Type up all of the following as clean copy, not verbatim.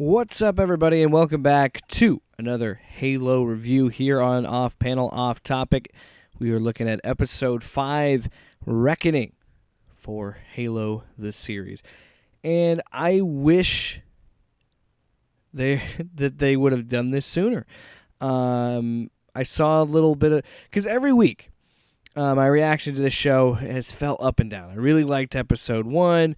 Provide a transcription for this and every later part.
What's up, everybody, and welcome back to another Halo review here on Off Panel Off Topic. We are looking at Episode 5, Reckoning, for Halo, the series. And I wish that they would have done this sooner. I saw a little bit of... Because every week, my reaction to this show has felt up and down. I really liked Episode 1.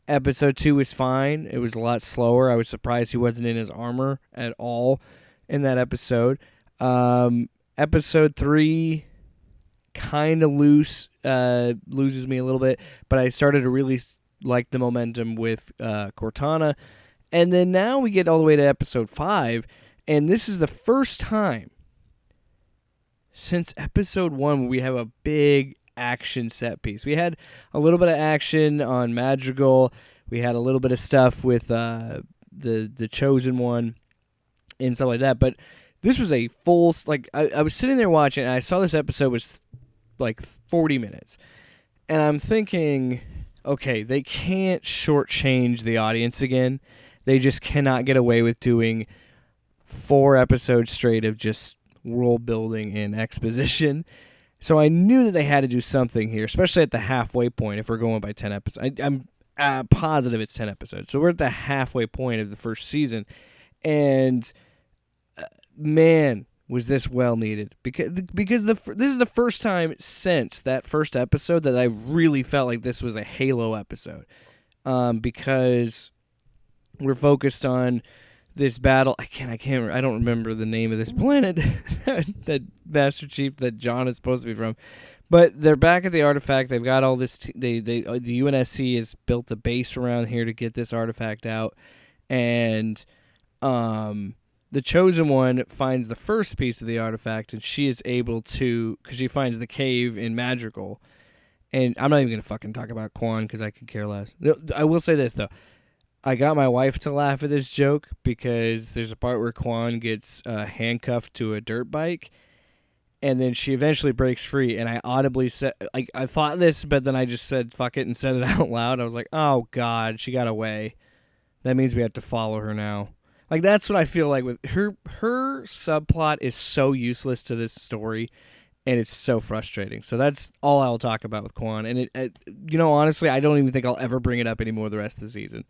Episode 2 was fine. It was a lot slower. I was surprised he wasn't in his armor at all in that episode. Episode 3 kind of loses me a little bit, but I started to really like the momentum with Cortana. And then now we get all the way to Episode 5, and this is the first time since Episode 1 where we have a big action set piece. We had a little bit of action on Madrigal. We had a little bit of stuff with the Chosen One and stuff like that. But this was a full... I was sitting there watching, and I saw this episode was like 40 minutes. And I'm thinking, okay, they can't shortchange the audience again. They just cannot get away with doing 4 episodes straight of just world building and exposition. So I knew that they had to do something here, especially at the halfway point if we're going by 10 episodes. I'm positive it's 10 episodes. So we're at the halfway point of the first season. And, man, was this well needed. Because this is the first time since that first episode that I really felt like this was a Halo episode. Because we're focused on this battle. I don't remember the name of this planet that Master Chief that John is supposed to be from, but they're back at the artifact. They've got all this. The UNSC has built a base around here to get this artifact out, and the Chosen One finds the first piece of the artifact, and she is able to, because she finds the cave in Madrigal. And I'm not even gonna fucking talk about Quan because I could care less. I will say this though. I got my wife to laugh at this joke because there's a part where Quan gets handcuffed to a dirt bike, and then she eventually breaks free, and I audibly said, I thought this, but then I just said, fuck it, and said it out loud. I was like, oh, God, she got away. That means we have to follow her now. Like, that's what I feel like with her. Her subplot is so useless to this story, and it's so frustrating. So that's all I'll talk about with Quan. And, honestly, I don't even think I'll ever bring it up anymore the rest of the season.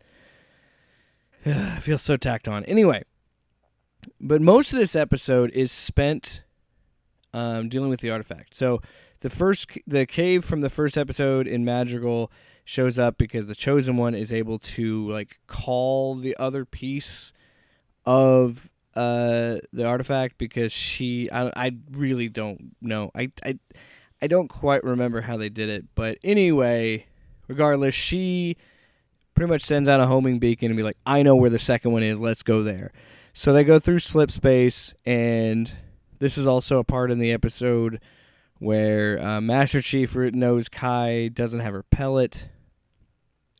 I feel so tacked on. Anyway, but most of this episode is spent dealing with the artifact. So the cave from the first episode in Madrigal shows up because the Chosen One is able to call the other piece of the artifact because I really don't know. I don't quite remember how they did it, but anyway, regardless, she pretty much sends out a homing beacon and be like, I know where the second one is, let's go there. So they go through slip space, and this is also a part in the episode where Master Chief knows Kai doesn't have her pellet,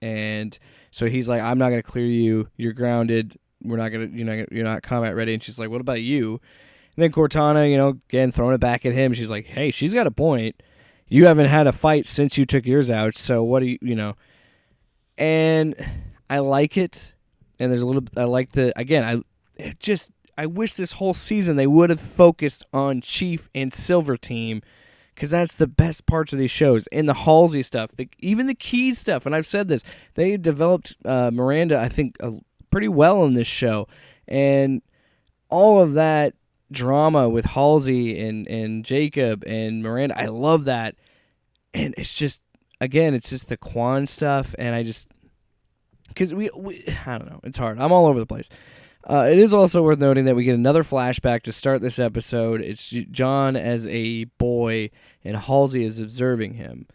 and so he's like, I'm not going to clear you, you're grounded, you're not combat ready. And she's like, what about you? And then Cortana, again, throwing it back at him, she's like, hey, she's got a point, you haven't had a fight since you took yours out, so what do you. And I like it, and there's a little. I like I wish this whole season they would have focused on Chief and Silver Team, because that's the best parts of these shows. And the Halsey stuff, even the Keys stuff. And I've said this, they developed Miranda, I think, pretty well in this show, and all of that drama with Halsey and Jacob and Miranda, I love that. And it's just. Again, it's just the Quan stuff, and because we I don't know, it's hard. I'm all over the place. It is also worth noting that we get another flashback to start this episode. It's John as a boy, and Halsey is observing him.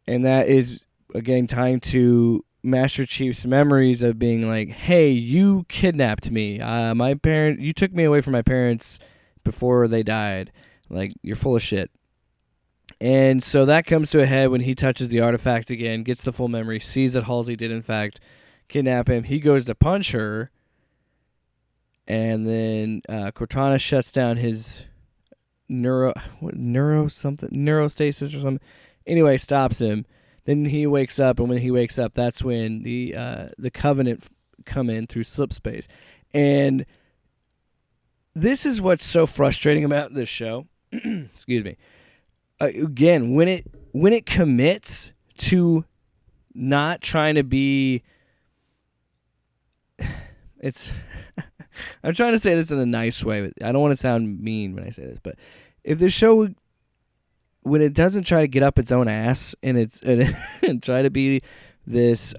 And that is, again, tying to Master Chief's memories of being like, hey, you kidnapped me. You took me away from my parents before they died. Like, you're full of shit. And so that comes to a head when he touches the artifact again, gets the full memory, sees that Halsey did, in fact, kidnap him. He goes to punch her, and then Cortana shuts down his neurostasis or something. Anyway, stops him. Then he wakes up, and when he wakes up, that's when the Covenant come in through slip space. And this is what's so frustrating about this show. Excuse me. Again, when it commits to not trying to be, it's I'm trying to say this in a nice way, but I don't want to sound mean when I say this, but if this show, when it doesn't try to get up its own ass and try to be this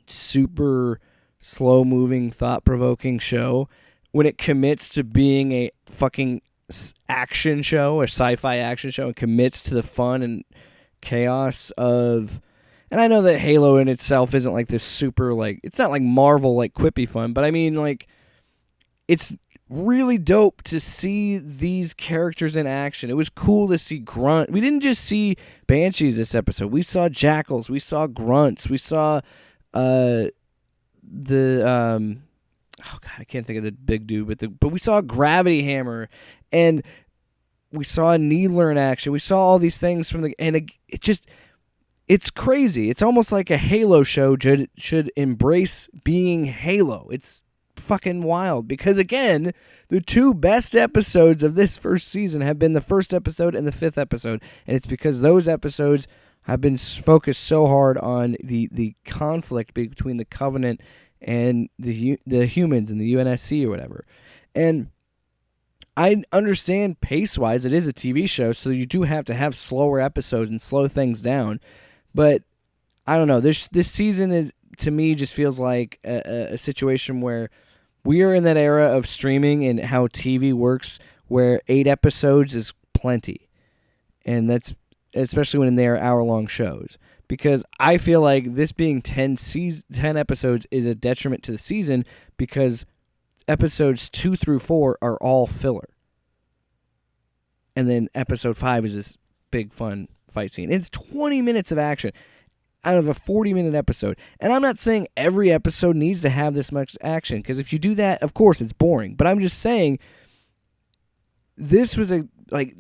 super slow moving, thought provoking show, when it commits to being a fucking action show, a sci-fi action show, and commits to the fun and chaos of, and I know that Halo in itself isn't like this super, like, it's not like Marvel, like, quippy fun, but I mean, like, it's really dope to see these characters in action. It was cool to see Grunt. We didn't just see Banshees this episode. We saw Jackals. We saw Grunts. We saw oh god, I can't think of the big dude, but we saw Gravity Hammer, and we saw Needler in action. We saw all these things it's crazy. It's almost like a Halo show should embrace being Halo. It's fucking wild because, again, the two best episodes of this first season have been the first episode and the 5th episode, and it's because those episodes have been focused so hard on the conflict between the Covenant and the humans and the UNSC or whatever. And I understand pace-wise it is a TV show, so you do have to have slower episodes and slow things down. But I don't know. This season is, to me, just feels like a situation where we are in that era of streaming and how TV works, where 8 episodes is plenty, and that's especially when they are hour-long shows. Because I feel like this being 10 episodes is a detriment to the season because episodes 2 through 4 are all filler. And then episode 5 is this big, fun fight scene. It's 20 minutes of action out of a 40-minute episode. And I'm not saying every episode needs to have this much action, because if you do that, of course, it's boring. But I'm just saying this was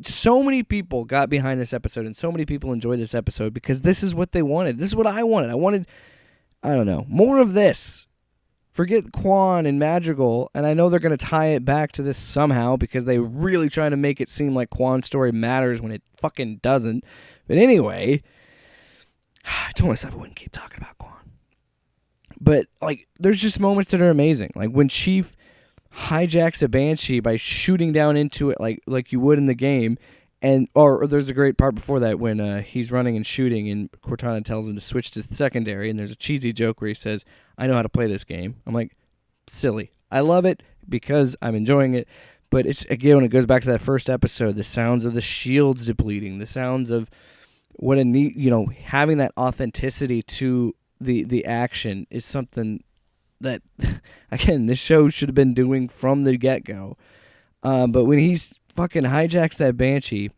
so many people got behind this episode and so many people enjoyed this episode because this is what they wanted. This is what I wanted. I don't know, more of this. Forget Quan and Madrigal, and I know they're going to tie it back to this somehow because they really trying to make it seem like Quan's story matters when it fucking doesn't. But anyway, I told myself I wouldn't keep talking about Quan. But, like, there's just moments that are amazing. Like when Chief hijacks a Banshee by shooting down into it like you would in the game, and or there's a great part before that when he's running and shooting and Cortana tells him to switch to secondary, and there's a cheesy joke where he says, "I know how to play this game." I'm like, silly. I love it because I'm enjoying it, but it's, again, when it goes back to that first episode, the sounds of the shields depleting, the sounds of what a neat, having that authenticity to the action is something that, again, this show should have been doing from the get-go. But when he's fucking hijacks that Banshee,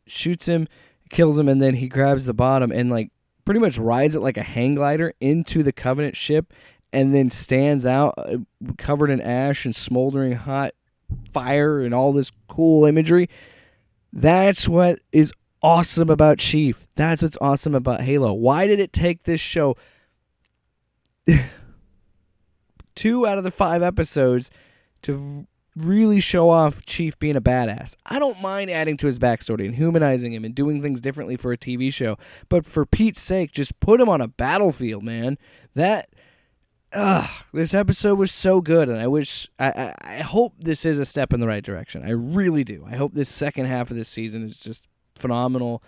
shoots him, kills him, and then he grabs the bottom and, like, pretty much rides it like a hang glider into the Covenant ship and then stands out covered in ash and smoldering hot fire and all this cool imagery. That's what is awesome about Chief. That's what's awesome about Halo. Why did it take this show 2 out of the 5 episodes to really show off Chief being a badass? I don't mind adding to his backstory and humanizing him and doing things differently for a TV show, but for Pete's sake, just put him on a battlefield, man. This episode was so good, and I hope this is a step in the right direction. I really do. I hope this second half of this season is just phenomenal,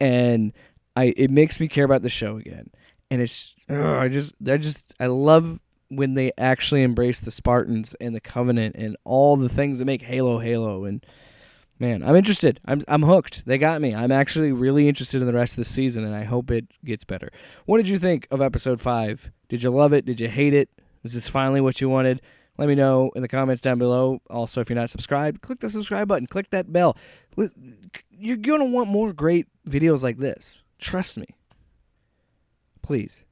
and it makes me care about the show again. And I love when they actually embrace the Spartans and the Covenant and all the things that make Halo Halo. And man, I'm interested. I'm hooked. They got me. I'm actually really interested in the rest of the season, and I hope it gets better. What did you think of episode 5? Did you love it? Did you hate it? Was this finally what you wanted? Let me know in the comments down below. Also, if you're not subscribed, click the subscribe button. Click that bell. You're going to want more great videos like this. Trust me. Please.